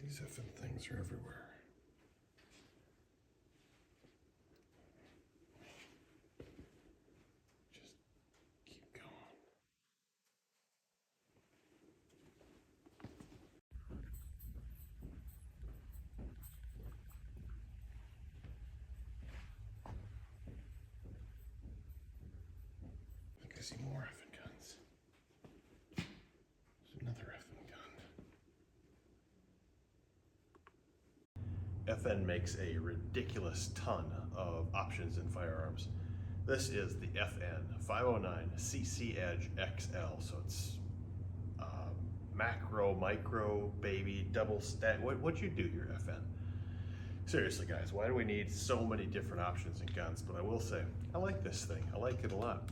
These effing things are everywhere. Just keep going. I think I see more effing guns. There's another effing gun. FN makes a ridiculous ton of options in firearms. This is the FN 509 CC Edge XL, so it's macro, micro, baby, double stack. What'd you do here, FN? Seriously, guys, why do we need so many different options in guns? But I will say, I like this thing. I like it a lot.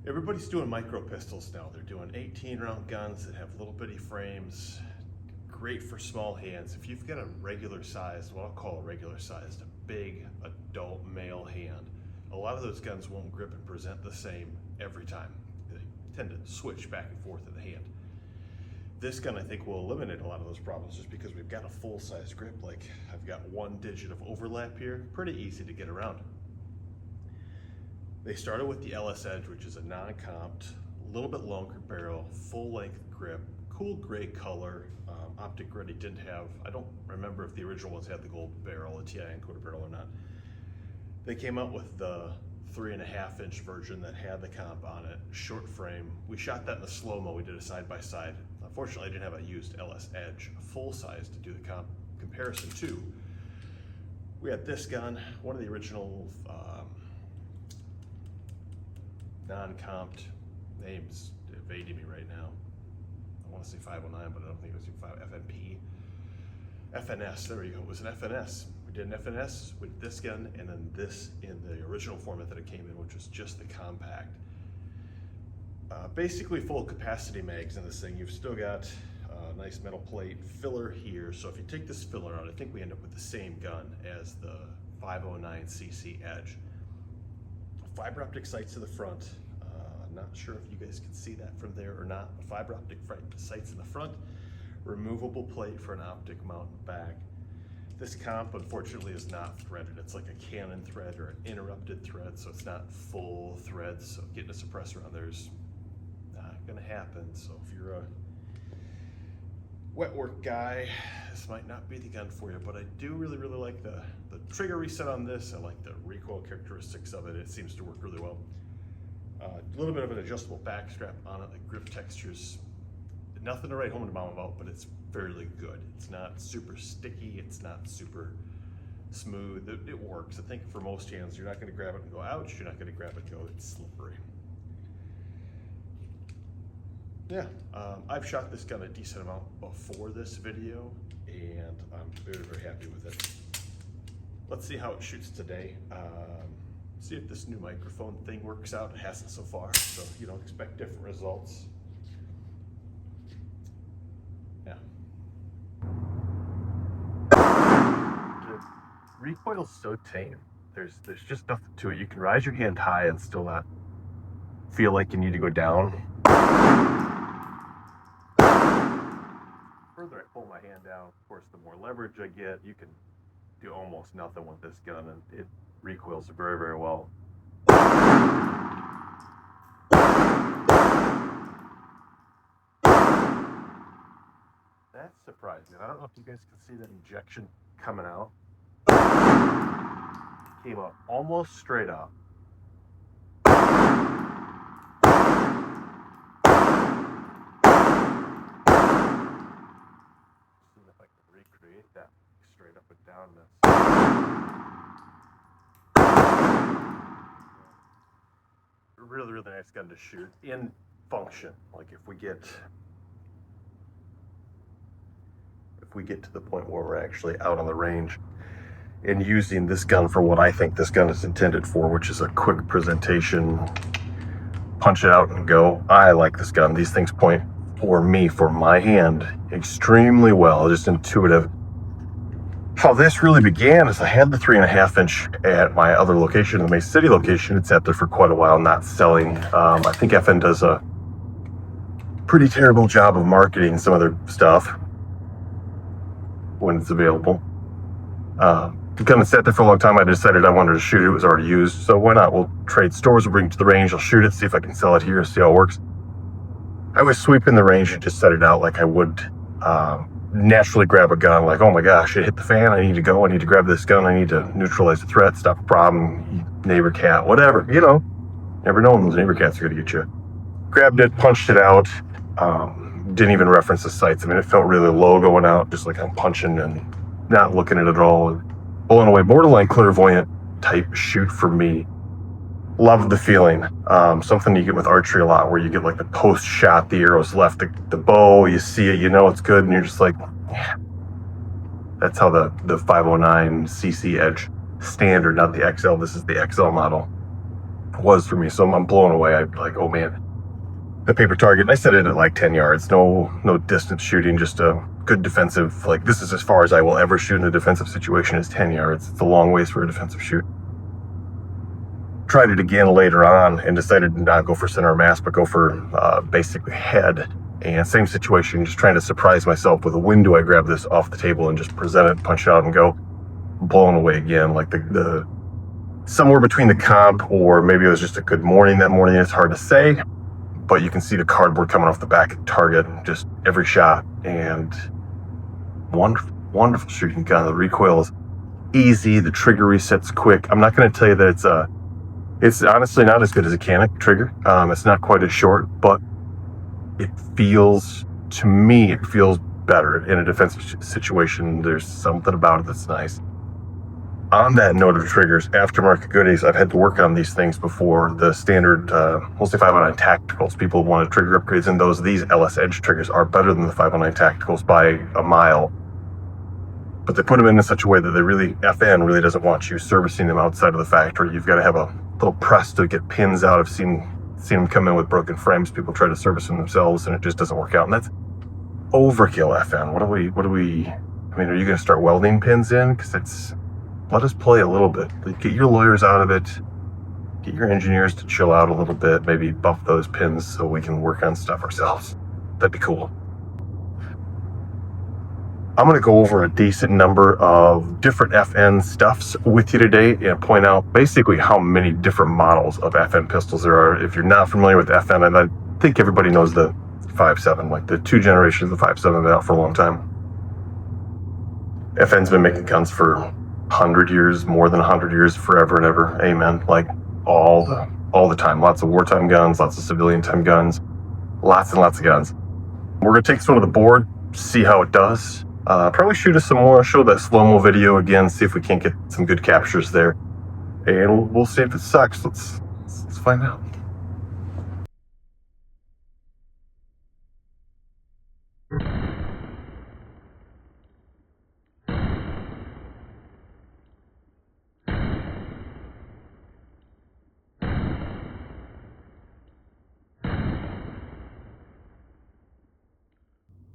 Everybody's doing micro pistols now. They're doing 18-round guns that have little bitty frames. Great for small hands. If you've got a regular sized, what I'll call a regular sized, a big adult male hand, a lot of those guns won't grip and present the same every time. They tend to switch back and forth in the hand. This gun, I think, will eliminate a lot of those problems just because we've got a full-size grip. Like, I've got one digit of overlap here, pretty easy to get around. They started with the LS Edge, which is a non-comped, a little bit longer barrel, full-length grip, cool gray color. Optic ready didn't have, I don't remember if the original ones had the gold barrel, the TI encoder barrel or not. They came out with the 3.5-inch version that had the comp on it, short frame. We shot that in the slow-mo. We did a side-by-side. Unfortunately, I didn't have a used LS Edge, full size, to do the comparison to. We had this gun, one of the original non-comped names evading me right now. I want to say 509, but I don't think it was FNP. FNS, there we go, it was an FNS. We did an FNS with this gun and then this in the original format that it came in, which was just the compact. Basically full capacity mags in this thing. You've still got a nice metal plate filler here. So if you take this filler out, I think we end up with the same gun as the 509 CC Edge. Fiber optic sights to the front. Not sure if you guys can see that from there or not, but fiber optic sights in the front. Removable plate for an optic mount in the back. This comp, unfortunately, is not threaded. It's like a Canon thread or an interrupted thread, so it's not full threads. So getting a suppressor on there is not gonna happen. So if you're a wet work guy, this might not be the gun for you, but I do really like the trigger reset on this. I like the recoil characteristics of it. It seems to work really well. A little bit of an adjustable back strap on it. The grip texture's nothing to write home to mom about, but it's fairly good. It's not super sticky. It's not super smooth. It works. I think for most hands, you're not going to grab it and go, ouch. You're not going to grab it and go, it's slippery. Yeah, I've shot this gun a decent amount before this video, and I'm very happy with it. Let's see how it shoots today. See if this new microphone thing works out. It hasn't so far, so you don't expect different results. Yeah. The recoil's so tame. There's just nothing to it. You can raise your hand high and still not feel like you need to go down. The further I pull my hand down, of course, the more leverage I get. You can do almost nothing with this gun, and it recoils very well. That's surprising. I don't know if you guys can see that injection coming out. Came out almost straight up. See if I can recreate that straight up and down this. Really nice gun to shoot in function. Like if we get to the point where we're actually out on the range and using this gun for what I think this gun is intended for, which is a quick presentation, punch it out and go. I like this gun. These things point for me, for my hand, extremely well, just intuitive. How this really began is I had the 3.5-inch at my other location, the Mason City location. It's sat there for quite a while, not selling. I think FN does a pretty terrible job of marketing some of their stuff. when it's available. The gun sat there for a long time. I decided I wanted to shoot it. It was already used, so why not? We'll trade stores, we'll bring it to the range, I'll shoot it, see if I can sell it here, see how it works. I was sweeping the range and just set it out like I would naturally grab a gun, like, oh my gosh, it hit the fan, I need to go, I need to grab this gun, I need to neutralize the threat, stop a problem, neighbor cat, whatever, you know. Never know when those neighbor cats are going to get you. Grabbed it, punched it out, didn't even reference the sights. I mean, it felt really low going out, just like I'm punching and not looking at it at all. Blown away, borderline clairvoyant type shoot for me. Loved the feeling. Something you get with archery a lot, where you get like the post shot, the arrow's left the bow, you see it, you know it's good, and you're just like, yeah. That's how the 509 cc Edge standard, not the XL, this is the XL model, was for me. So I'm blown away. I'm like, oh man, the paper target. And I set it at like 10 yards, no distance shooting, just a good defensive, like this is as far as I will ever shoot in a defensive situation is 10 yards. It's a long ways for a defensive shoot. Tried it again later on and decided to not go for center of mass, but go for basically head. And same situation, just trying to surprise myself with when do I grab this off the table and just present it, punch it out and go. Blown away again, like the somewhere between the comp, or maybe it was just a good morning that morning, it's hard to say, but you can see the cardboard coming off the back of the target, just every shot, and wonderful shooting gun. The recoil is easy, the trigger resets quick. I'm not going to tell you that it's honestly not as good as a Canic trigger. It's not quite as short, but it feels, to me, it feels better in a defensive situation. There's something about it that's nice. On that note of triggers, aftermarket goodies, I've had to work on these things before. The standard, mostly 509 Tacticals, people wanted trigger upgrades in those. These LS Edge triggers are better than the 509 Tacticals by a mile. But they put them in such a way that they really, FN really doesn't want you servicing them outside of the factory. You've got to have a little press to get pins out. I've seen them come in with broken frames. People try to service them themselves and it just doesn't work out. And that's overkill, FN. What do we, I mean, are you going to start welding pins in? Because let us play a little bit. Get your lawyers out of it. Get your engineers to chill out a little bit. Maybe buff those pins so we can work on stuff ourselves. That'd be cool. I'm going to go over a decent number of different FN stuffs with you today and point out basically how many different models of FN pistols there are. If you're not familiar with FN, and I think everybody knows the 5.7, like the two generations of the 5.7 have been out for a long time. FN's been making guns for 100 years, more than 100 years, forever and ever. Amen. Like all the time. Lots of wartime guns, lots of civilian time guns, lots and lots of guns. We're going to take this one to the board, see how it does. Probably shoot us some more, show that slow-mo video again, see if we can't get some good captures there. And we'll see if it sucks. Let's find out.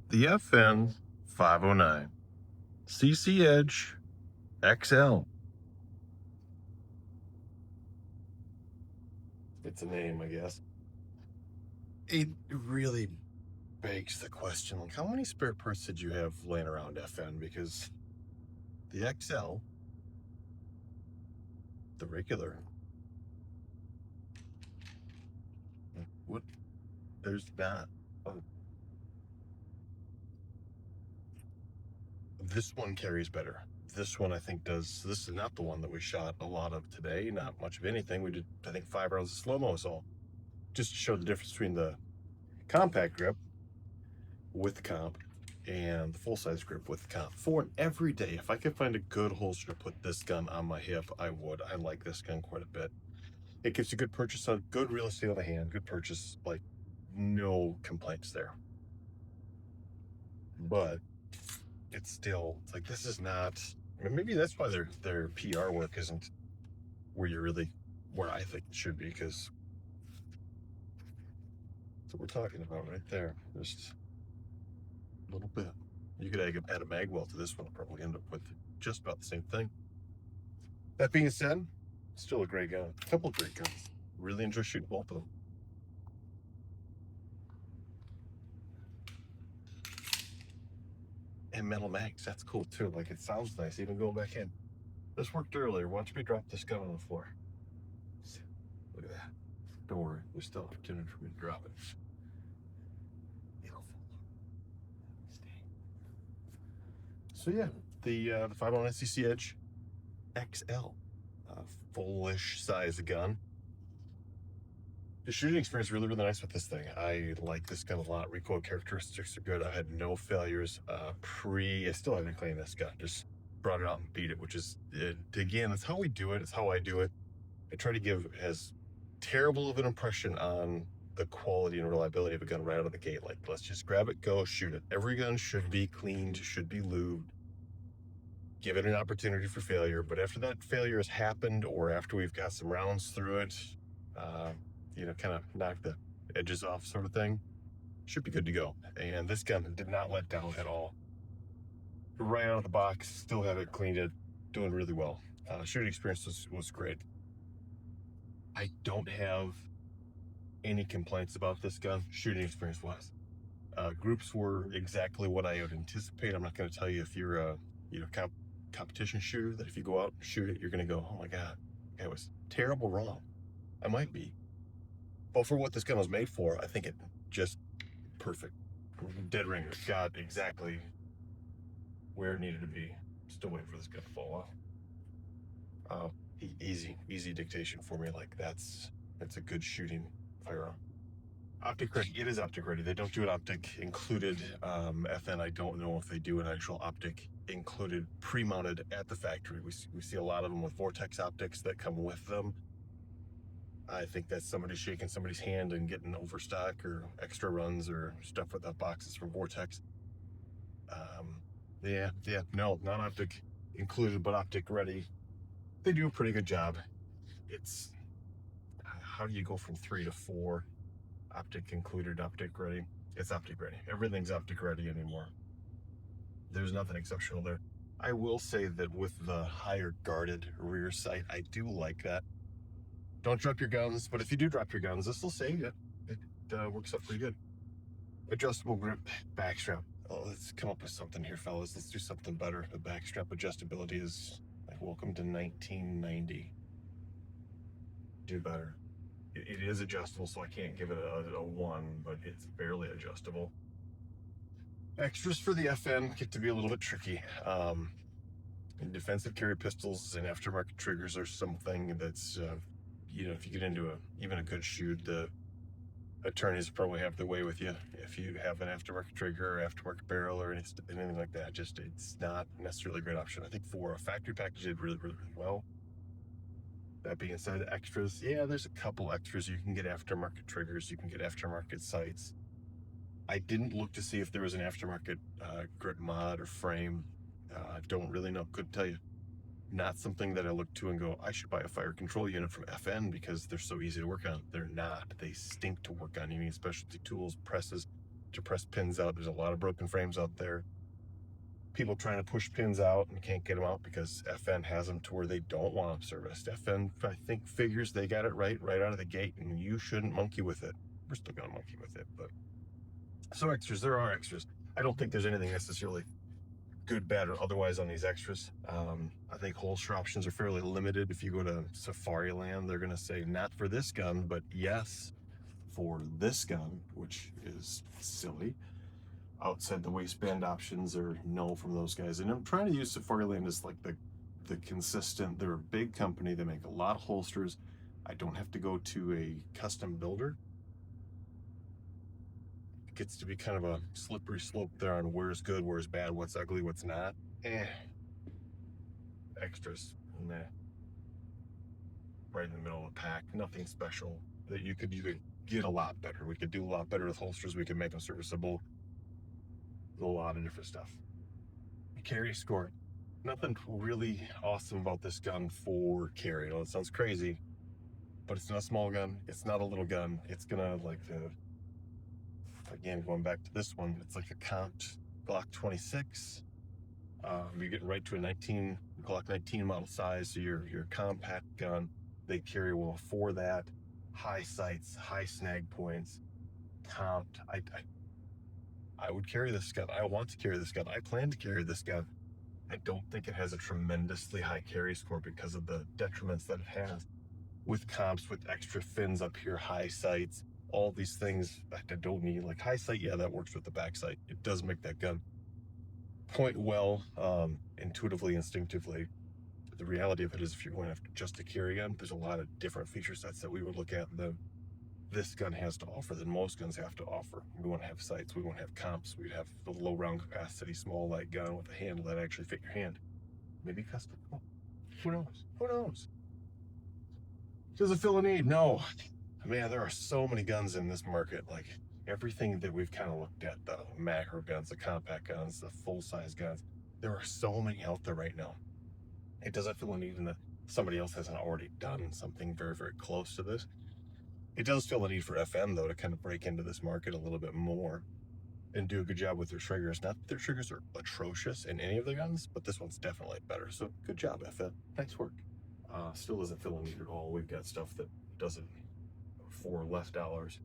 The FN 509 CC Edge XL. It's a name, I guess. It really begs the question, like, how many spare parts did you have laying around, FN? Because the XL, the regular, what? There's not. Oh. This one carries better. This one I think does. This is not the one that we shot a lot of today. Not much of anything. We did, I think, 5 rounds of slow-mo is all. Just to show the difference between the compact grip with the comp and the full-size grip with the comp. For an everyday, if I could find a good holster to put this gun on my hip, I would. I like this gun quite a bit. It gives you good purchase, on good real estate on the hand, good purchase, like no complaints there. But it's still, it's like, this is not, I mean, maybe that's why their PR work isn't where I think it should be, because that's what we're talking about right there. Just a little bit. You could add a mag weld to this one, I'll probably end up with just about the same thing. That being said, still a great gun. A couple of great guns. Really enjoy shooting both of them. And metal mags, that's cool too. Like, it sounds nice, even going back in. This worked earlier. Once we dropped this gun on the floor. Look at that. Don't worry, there's still opportunity for me to drop it. It'll fall. So yeah, the 509 cc Edge XL, full-ish size gun. The shooting experience is really, really nice with this thing. I like this gun a lot. Recoil characteristics are good. I had no failures. I still haven't cleaned this gun. Just brought it out and beat it, which is, again, that's how we do it. It's how I do it. I try to give as terrible of an impression on the quality and reliability of a gun right out of the gate. Like, let's just grab it, go, shoot it. Every gun should be cleaned, should be lubed. Give it an opportunity for failure. But after that failure has happened, or after we've got some rounds through it, kind of knock the edges off sort of thing, should be good to go. And this gun did not let down at all. Right out of the box, still have it cleaned it, doing really well. Shooting experience was great. I don't have any complaints about this gun, shooting experience wise. Groups were exactly what I would anticipate. I'm not going to tell you if you're a competition shooter that if you go out and shoot it, you're going to go, oh my God, it was terrible wrong. I might be. But for what this gun was made for, I think it just perfect. Dead ringer. Got exactly where it needed to be. Still waiting for this gun to fall off. Easy dictation for me. Like, that's a good shooting firearm. Optic ready. It is optic ready. They don't do an optic included. FN, I don't know if they do an actual optic included pre-mounted at the factory. We see a lot of them with Vortex optics that come with them. I think that's somebody shaking somebody's hand and getting overstock or extra runs or stuff with that boxes from Vortex. No, not optic included, but optic ready. They do a pretty good job. It's, how do you go from 3 to 4? Optic included, optic ready. It's optic ready. Everything's optic ready anymore. There's nothing exceptional there. I will say that with the higher guarded rear sight, I do like that. Don't drop your guns, but if you do drop your guns, this will save you. It works out pretty good. Adjustable grip back strap. Oh, let's come up with something here, fellas. Let's do something better. The back strap adjustability is like, welcome to 1990. Do better. It is adjustable, so I can't give it a 1, but it's barely adjustable. Extras for the FN get to be a little bit tricky. And defensive carry pistols and aftermarket triggers are something that's, if you get into even a good shoot, the attorneys probably have the way with you. If you have an aftermarket trigger or aftermarket barrel or anything like that, it's not necessarily a great option. I think for a factory package, it did really, really, really well. That being said, extras, there's a couple extras. You can get aftermarket triggers, you can get aftermarket sights. I didn't look to see if there was an aftermarket grip mod or frame. Don't really know, couldn't tell you. Not something that I look to and go, I should buy a fire control unit from FN because they're so easy to work on. They're not. They stink to work on. You need specialty tools, presses to press pins out. There's a lot of broken frames out there. People trying to push pins out and can't get them out because FN has them to where they don't want them serviced. FN, I think, figures they got it right out of the gate, and you shouldn't monkey with it. We're still gonna monkey with it, but so extras. There are extras. I don't think there's anything necessarily good, bad, or otherwise on these extras. I think holster options are fairly limited. If you go to Safari Land, they're gonna say not for this gun, but yes for this gun, which is silly. Outside the waistband options are no from those guys. And I'm trying to use Safari Land as like the consistent, they're a big company, they make a lot of holsters. I don't have to go to a custom builder. It gets to be kind of a slippery slope there on where's good, where's bad, what's ugly, what's not. Extras, nah. Right in the middle of the pack, nothing special that you could get a lot better. We could do a lot better with holsters. We could make them serviceable. A lot of different stuff. Carry score. Nothing really awesome about this gun for carry. It sounds crazy, but it's not a small gun. It's not a little gun. It's gonna again, going back to this one, it's like a Compt Glock 26. You're getting right to a Glock 19 model size, so your compact gun. They carry well for that. High sights, high snag points. Compt. I would carry this gun. I want to carry this gun. I plan to carry this gun. I don't think it has a tremendously high carry score because of the detriments that it has with comps, with extra fins up here, high sights, all these things that I don't need. Like high sight, yeah, that works with the back sight. It does make that gun point well, intuitively, instinctively. But the reality of it is if you're going after just a carry gun, there's a lot of different feature sets that we would look at that this gun has to offer than most guns have to offer. We want to have sights, we want to have comps, we'd have the low round capacity, small light gun with a handle that actually fit your hand. Maybe custom. Who knows? Who knows? Does it fill a need? No. Man, there are so many guns in this market. Like everything that we've kind of looked at, the macro guns, the compact guns, the full-size guns, there are so many out there right now. It doesn't feel a need in that somebody else hasn't already done something very, very close to this. It does feel a need for FM, though, to kind of break into this market a little bit more and do a good job with their triggers. Not that their triggers are atrocious in any of the guns, but this one's definitely better. So good job, FM. Nice work. Still doesn't feel a need at all. We've got stuff that does it for less dollars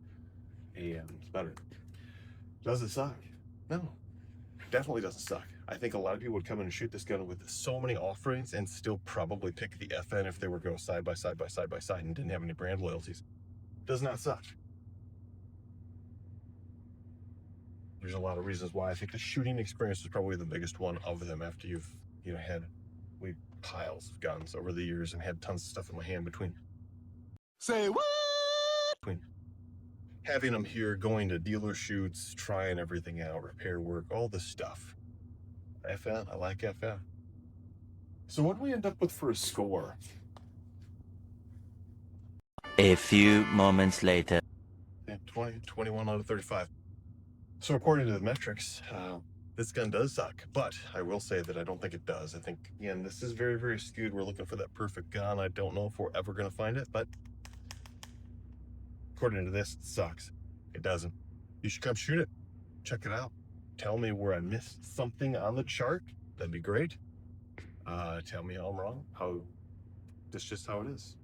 and it's better. Does it suck? No, definitely doesn't suck. I think a lot of people would come in and shoot this gun with so many offerings and still probably pick the FN if they were go side by side and didn't have any brand loyalties. Does not suck. There's a lot of reasons why. I think the shooting experience is probably the biggest one of them after you've had piles of guns over the years and had tons of stuff in my hand between. Say what? Between having them here, going to dealer shoots, trying everything out, repair work, all this stuff. FN, I like FN. So what do we end up with for a score? A few moments later. 20, 21 out of 35. So according to the metrics, this gun does suck, but I will say that I don't think it does. I think, again, this is very, very skewed. We're looking for that perfect gun. I don't know if we're ever going to find it, but according to this, it sucks. It doesn't. You should come shoot it. Check it out. Tell me where I missed something on the chart. That'd be great. Tell me how I'm wrong. That's just how it is.